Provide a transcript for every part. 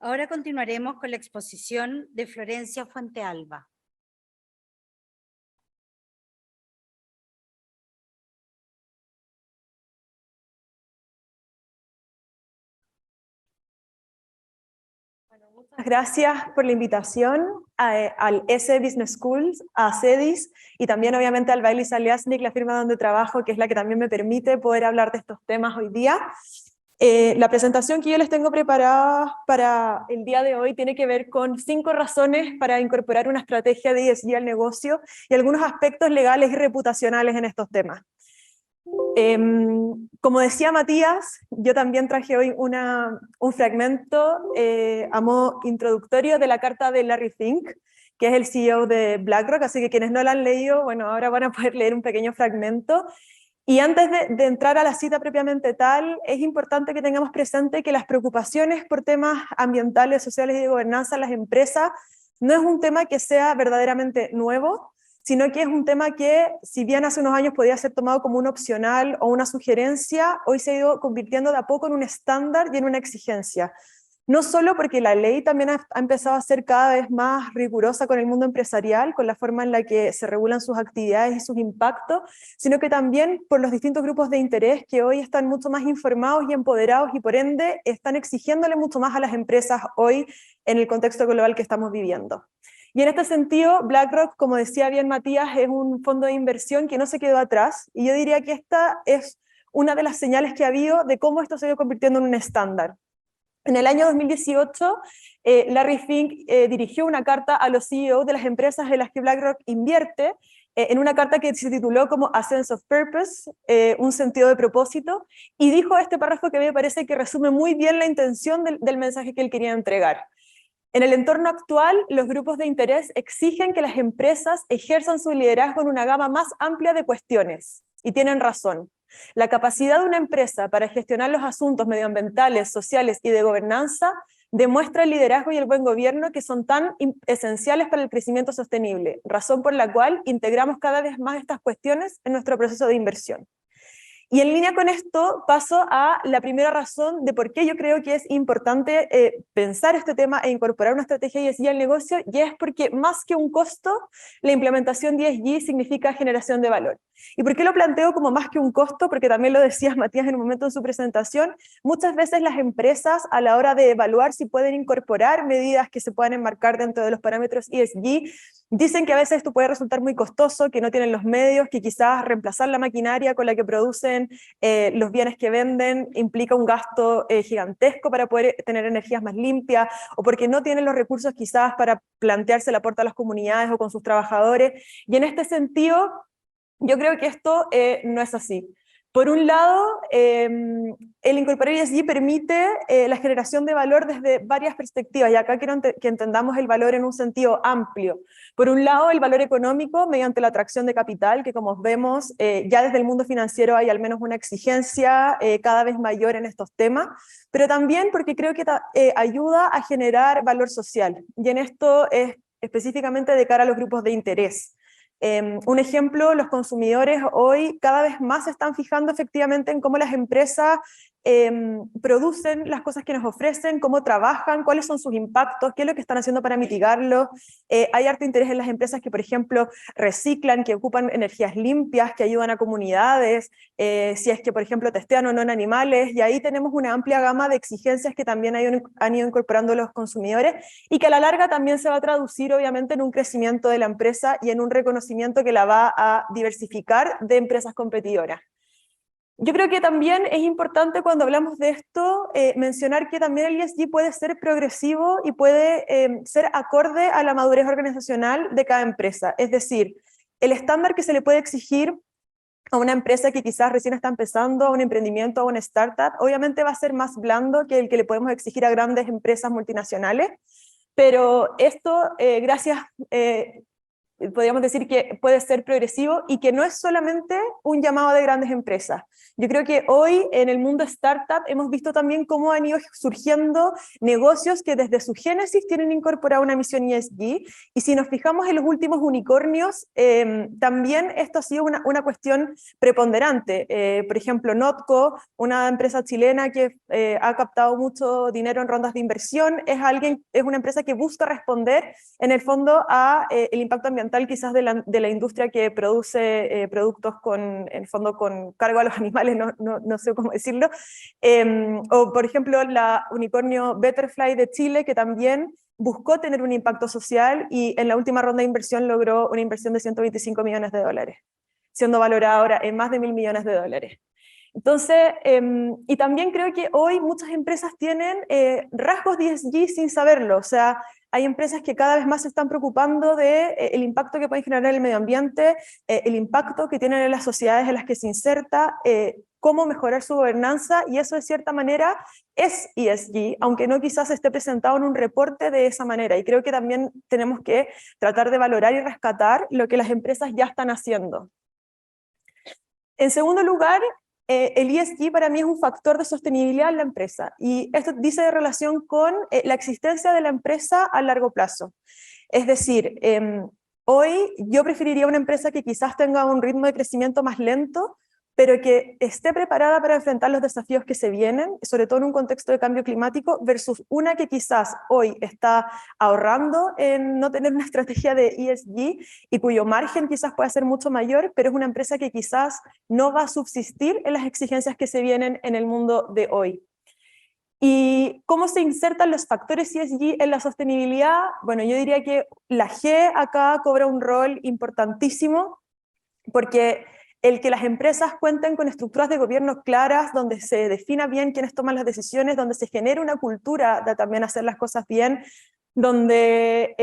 Ahora continuaremos con la exposición de Florencia Fuentealba. Muchas gracias por la invitación al ESE Business Schools, a CEDIS y también obviamente al Baileys Aliasnik, la firma donde trabajo, que es la que también me permite poder hablar de estos temas hoy día. La presentación que yo les tengo preparada para el día de hoy tiene que ver con 5 razones para incorporar una estrategia de ESG al negocio y algunos aspectos legales y reputacionales en estos temas. Como decía Matías, yo también traje hoy un fragmento a modo introductorio de la carta de Larry Fink, que es el CEO de BlackRock, así que quienes no la han leído, bueno, ahora van a poder leer un pequeño fragmento. Y antes de entrar a la cita propiamente tal, es importante que tengamos presente que las preocupaciones por temas ambientales, sociales y de gobernanza en las empresas no es un tema que sea verdaderamente nuevo, sino que es un tema que, si bien hace unos años podía ser tomado como un opcional o una sugerencia, hoy se ha ido convirtiendo de a poco en un estándar y en una exigencia. No solo porque la ley también ha empezado a ser cada vez más rigurosa con el mundo empresarial, con la forma en la que se regulan sus actividades y sus impactos, sino que también por los distintos grupos de interés que hoy están mucho más informados y empoderados y por ende están exigiéndole mucho más a las empresas hoy en el contexto global que estamos viviendo. Y en este sentido, BlackRock, como decía bien Matías, es un fondo de inversión que no se quedó atrás, y yo diría que esta es una de las señales que ha habido de cómo esto se ha ido convirtiendo en un estándar. En el año 2018, Larry Fink dirigió una carta a los CEOs de las empresas en las que BlackRock invierte, en una carta que se tituló como A Sense of Purpose, un sentido de propósito, y dijo este párrafo que me parece que resume muy bien la intención del mensaje que él quería entregar. En el entorno actual, los grupos de interés exigen que las empresas ejerzan su liderazgo en una gama más amplia de cuestiones, y tienen razón. La capacidad de una empresa para gestionar los asuntos medioambientales, sociales y de gobernanza demuestra el liderazgo y el buen gobierno que son tan esenciales para el crecimiento sostenible, razón por la cual integramos cada vez más estas cuestiones en nuestro proceso de inversión. Y en línea con esto paso a la primera razón de por qué yo creo que es importante pensar este tema e incorporar una estrategia ESG al negocio, y es porque más que un costo, la implementación de ESG significa generación de valor. ¿Y por qué lo planteo como más que un costo? Porque también lo decía Matías en un momento en su presentación, muchas veces las empresas a la hora de evaluar si pueden incorporar medidas que se puedan enmarcar dentro de los parámetros ESG, dicen que a veces esto puede resultar muy costoso, que no tienen los medios, que quizás reemplazar la maquinaria con la que producen los bienes que venden implica un gasto gigantesco para poder tener energías más limpias, o porque no tienen los recursos quizás para plantearse el aporte a las comunidades o con sus trabajadores. Y en este sentido, yo creo que esto no es así. Por un lado, el incorporar ESG permite la generación de valor desde varias perspectivas, y acá quiero que entendamos el valor en un sentido amplio. Por un lado, el valor económico mediante la atracción de capital, que como vemos, ya desde el mundo financiero hay al menos una exigencia cada vez mayor en estos temas, pero también porque creo que ayuda a generar valor social, y en esto es específicamente de cara a los grupos de interés. Un ejemplo, los consumidores hoy cada vez más se están fijando efectivamente en cómo las empresas producen las cosas que nos ofrecen, cómo trabajan, cuáles son sus impactos, qué es lo que están haciendo para mitigarlo. Hay harto interés en las empresas que, por ejemplo, reciclan, que ocupan energías limpias, que ayudan a comunidades, si es que, por ejemplo, testean o no en animales, y ahí tenemos una amplia gama de exigencias que también han ido incorporando los consumidores, y que a la larga también se va a traducir obviamente en un crecimiento de la empresa y en un reconocimiento que la va a diversificar de empresas competidoras. Yo creo que también es importante cuando hablamos de esto mencionar que también el ESG puede ser progresivo y puede ser acorde a la madurez organizacional de cada empresa. Es decir, el estándar que se le puede exigir a una empresa que quizás recién está empezando, a un emprendimiento, a una startup, obviamente va a ser más blando que el que le podemos exigir a grandes empresas multinacionales, pero esto, gracias podríamos decir que puede ser progresivo y que no es solamente un llamado de grandes empresas. Yo creo que hoy en el mundo startup hemos visto también cómo han ido surgiendo negocios que desde su génesis tienen incorporada una misión ESG, y si nos fijamos en los últimos unicornios, también esto ha sido una cuestión preponderante. Por ejemplo, Notco, una empresa chilena que ha captado mucho dinero en rondas de inversión, es una empresa que busca responder en el fondo a el impacto ambiental quizás de la industria que produce productos en el fondo con cargo a los animales, no sé cómo decirlo, o por ejemplo la unicornio Betterfly de Chile, que también buscó tener un impacto social y en la última ronda de inversión logró una inversión de 125 millones de dólares, siendo valorada ahora en más de 1.000 millones de dólares. Entonces, y también creo que hoy muchas empresas tienen rasgos de ESG sin saberlo, o sea, hay empresas que cada vez más se están preocupando de el impacto que pueden generar en el medio ambiente, el impacto que tienen en las sociedades en las que se inserta, cómo mejorar su gobernanza, y eso de cierta manera es ESG, aunque no quizás esté presentado en un reporte de esa manera, y creo que también tenemos que tratar de valorar y rescatar lo que las empresas ya están haciendo. En segundo lugar, el ESG para mí es un factor de sostenibilidad en la empresa, y esto dice de relación con la existencia de la empresa a largo plazo. Es decir, hoy yo preferiría una empresa que quizás tenga un ritmo de crecimiento más lento, pero que esté preparada para enfrentar los desafíos que se vienen, sobre todo en un contexto de cambio climático, versus una que quizás hoy está ahorrando en no tener una estrategia de ESG y cuyo margen quizás pueda ser mucho mayor, pero es una empresa que quizás no va a subsistir en las exigencias que se vienen en el mundo de hoy. ¿Y cómo se insertan los factores ESG en la sostenibilidad? Bueno, yo diría que la G acá cobra un rol importantísimo, porque el que las empresas cuenten con estructuras de gobierno claras, donde se defina bien quiénes toman las decisiones, donde se genere una cultura de también hacer las cosas bien, donde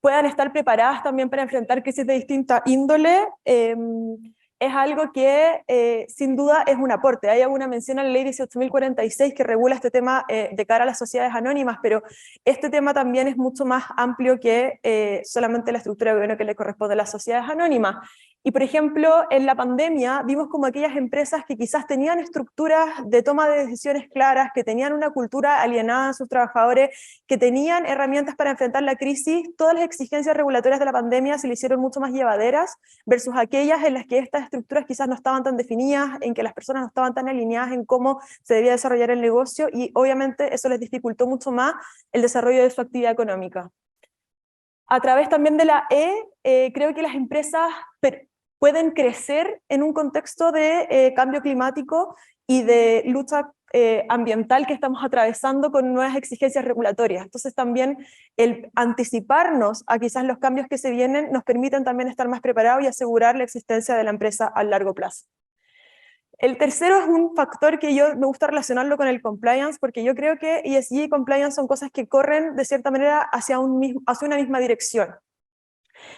puedan estar preparadas también para enfrentar crisis de distinta índole, es algo que sin duda es un aporte. Hay alguna mención a la ley 18.046 que regula este tema de cara a las sociedades anónimas, pero este tema también es mucho más amplio que solamente la estructura de gobierno que le corresponde a las sociedades anónimas. Y por ejemplo, en la pandemia vimos como aquellas empresas que quizás tenían estructuras de toma de decisiones claras, que tenían una cultura alienada en sus trabajadores, que tenían herramientas para enfrentar la crisis, todas las exigencias regulatorias de la pandemia se le hicieron mucho más llevaderas versus aquellas en las que estas estructuras quizás no estaban tan definidas, en que las personas no estaban tan alineadas en cómo se debía desarrollar el negocio, y obviamente eso les dificultó mucho más el desarrollo de su actividad económica. A través también de la creo que las empresas pueden crecer en un contexto de cambio climático y de lucha ambiental que estamos atravesando con nuevas exigencias regulatorias. Entonces también el anticiparnos a quizás los cambios que se vienen nos permiten también estar más preparados y asegurar la existencia de la empresa a largo plazo. El tercero es un factor que yo me gusta relacionarlo con el compliance, porque yo creo que ESG y compliance son cosas que corren de cierta manera hacia una misma dirección.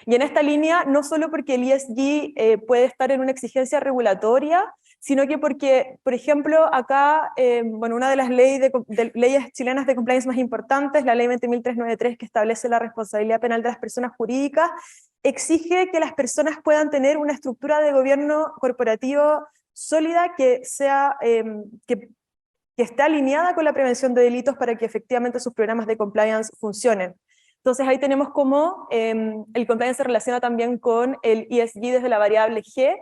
Y en esta línea, no solo porque el ESG puede estar en una exigencia regulatoria, sino que porque, por ejemplo, acá, bueno, una de las leyes chilenas de compliance más importantes, la ley 20.393, que establece la responsabilidad penal de las personas jurídicas, exige que las personas puedan tener una estructura de gobierno corporativo sólida que esté alineada con la prevención de delitos para que efectivamente sus programas de compliance funcionen. Entonces ahí tenemos cómo el compliance se relaciona también con el ESG desde la variable G,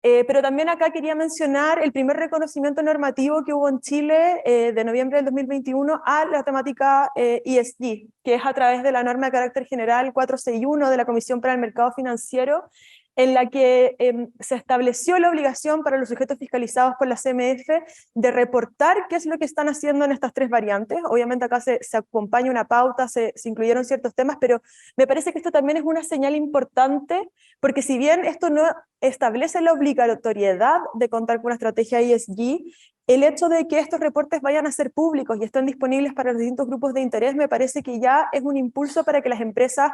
pero también acá quería mencionar el primer reconocimiento normativo que hubo en Chile de noviembre del 2021 a la temática ESG, que es a través de la norma de carácter general 461 de la Comisión para el Mercado Financiero, en la que se estableció la obligación para los sujetos fiscalizados por la CMF de reportar qué es lo que están haciendo en estas tres variantes. Obviamente acá se acompaña una pauta, se incluyeron ciertos temas, pero me parece que esto también es una señal importante, porque si bien esto no establece la obligatoriedad de contar con una estrategia ESG, el hecho de que estos reportes vayan a ser públicos y estén disponibles para los distintos grupos de interés me parece que ya es un impulso para que las empresas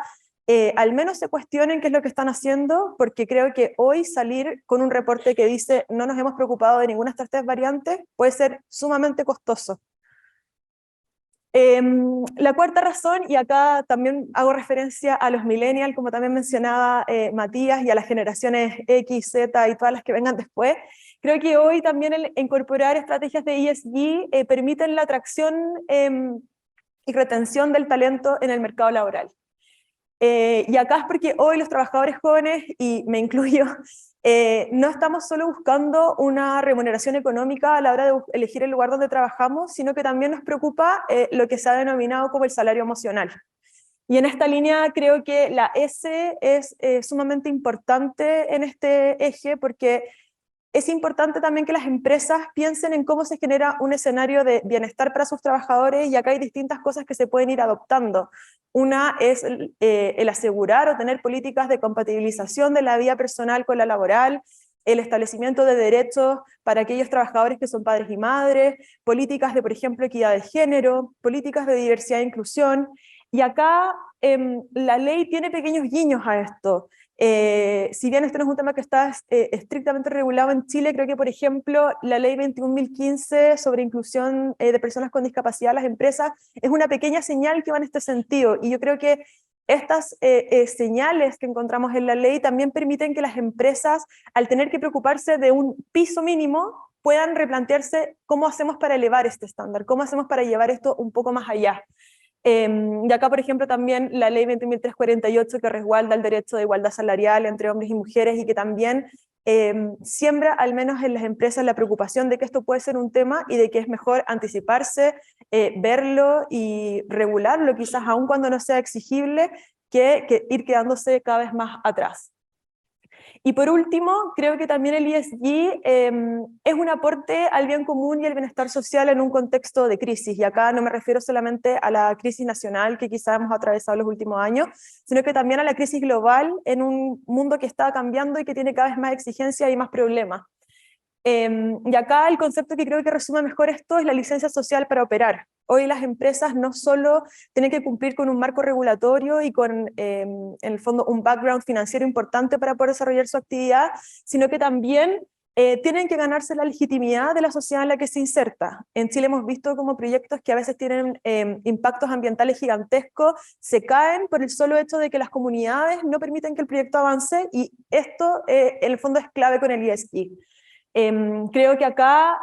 al menos se cuestionen qué es lo que están haciendo, porque creo que hoy salir con un reporte que dice no nos hemos preocupado de ninguna de estas tres variantes puede ser sumamente costoso. La cuarta razón, y acá también hago referencia a los millennials, como también mencionaba Matías, y a las generaciones X, Z y todas las que vengan después, creo que hoy también el incorporar estrategias de ESG permiten la atracción y retención del talento en el mercado laboral. Y acá es porque hoy los trabajadores jóvenes, y me incluyo, no estamos solo buscando una remuneración económica a la hora de elegir el lugar donde trabajamos, sino que también nos preocupa lo que se ha denominado como el salario emocional. Y en esta línea creo que la S es sumamente importante en este eje, porque es importante también que las empresas piensen en cómo se genera un escenario de bienestar para sus trabajadores, y acá hay distintas cosas que se pueden ir adoptando. Una es el asegurar o tener políticas de compatibilización de la vida personal con la laboral, el establecimiento de derechos para aquellos trabajadores que son padres y madres, políticas de, por ejemplo, equidad de género, políticas de diversidad e inclusión, y acá la ley tiene pequeños guiños a esto. Si bien este no es un tema que está estrictamente regulado en Chile, creo que, por ejemplo, la ley 21.015 sobre inclusión de personas con discapacidad en las empresas es una pequeña señal que va en este sentido, y yo creo que estas señales que encontramos en la ley también permiten que las empresas, al tener que preocuparse de un piso mínimo, puedan replantearse cómo hacemos para elevar este estándar, cómo hacemos para llevar esto un poco más allá. Y acá, por ejemplo, también la ley 20.348, que resguarda el derecho de igualdad salarial entre hombres y mujeres, y que también siembra, al menos en las empresas, la preocupación de que esto puede ser un tema y de que es mejor anticiparse, verlo y regularlo, quizás aun cuando no sea exigible, que ir quedándose cada vez más atrás. Y por último, creo que también el ESG es un aporte al bien común y al bienestar social en un contexto de crisis, y acá no me refiero solamente a la crisis nacional que quizás hemos atravesado los últimos años, sino que también a la crisis global en un mundo que está cambiando y que tiene cada vez más exigencias y más problemas. Y acá el concepto que creo que resume mejor esto es la licencia social para operar. Hoy las empresas no solo tienen que cumplir con un marco regulatorio y con, en el fondo, un background financiero importante para poder desarrollar su actividad, sino que también tienen que ganarse la legitimidad de la sociedad en la que se inserta. En Chile hemos visto como proyectos que a veces tienen impactos ambientales gigantescos, se caen por el solo hecho de que las comunidades no permiten que el proyecto avance, y esto en el fondo es clave con el ESG. Creo que acá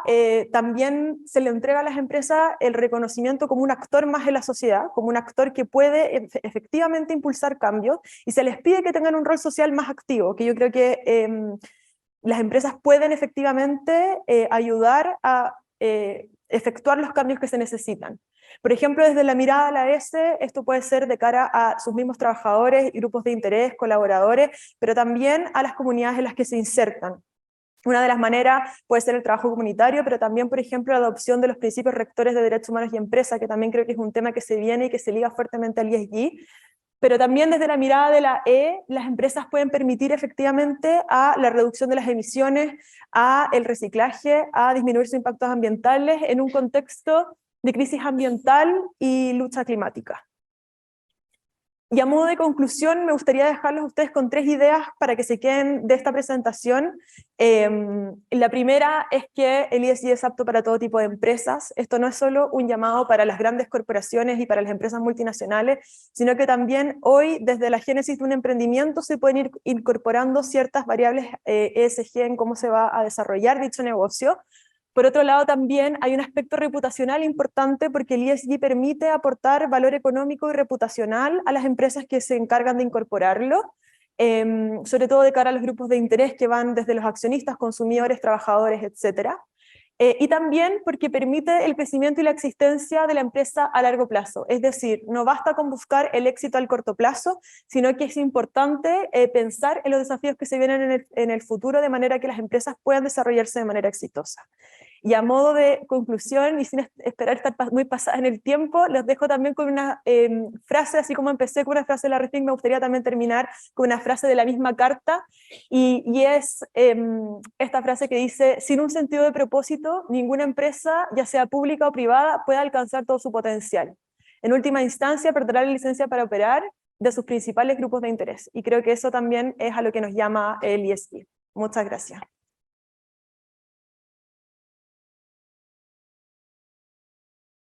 también se le entrega a las empresas el reconocimiento como un actor más en la sociedad, como un actor que puede efectivamente impulsar cambios, y se les pide que tengan un rol social más activo, que yo creo que las empresas pueden efectivamente ayudar a efectuar los cambios que se necesitan. Por ejemplo, desde la mirada a la S, esto puede ser de cara a sus mismos trabajadores, grupos de interés, colaboradores, pero también a las comunidades en las que se insertan. Una de las maneras puede ser el trabajo comunitario, pero también, por ejemplo, la adopción de los principios rectores de derechos humanos y empresa, que también creo que es un tema que se viene y que se liga fuertemente al ESG. Pero también desde la mirada de la E, las empresas pueden permitir efectivamente a la reducción de las emisiones, a el reciclaje, a disminuir sus impactos ambientales en un contexto de crisis ambiental y lucha climática. Y a modo de conclusión, me gustaría dejarlos a ustedes con 3 ideas para que se queden de esta presentación. La primera es que el ESG es apto para todo tipo de empresas. Esto no es solo un llamado para las grandes corporaciones y para las empresas multinacionales, sino que también hoy, desde la génesis de un emprendimiento, se pueden ir incorporando ciertas variables ESG en cómo se va a desarrollar dicho negocio. Por otro lado, también hay un aspecto reputacional importante, porque el ESG permite aportar valor económico y reputacional a las empresas que se encargan de incorporarlo, sobre todo de cara a los grupos de interés que van desde los accionistas, consumidores, trabajadores, etc. Y también porque permite el crecimiento y la existencia de la empresa a largo plazo. Es decir, no basta con buscar el éxito al corto plazo, sino que es importante pensar en los desafíos que se vienen en el futuro, de manera que las empresas puedan desarrollarse de manera exitosa. Y a modo de conclusión, y sin esperar estar muy pasada en el tiempo, les dejo también con una frase, así como empecé con una frase de la Larry Fink, me gustaría también terminar con una frase de la misma carta, y es esta frase que dice: sin un sentido de propósito, ninguna empresa, ya sea pública o privada, puede alcanzar todo su potencial. En última instancia, perderá la licencia para operar de sus principales grupos de interés. Y creo que eso también es a lo que nos llama el ESG. Muchas gracias.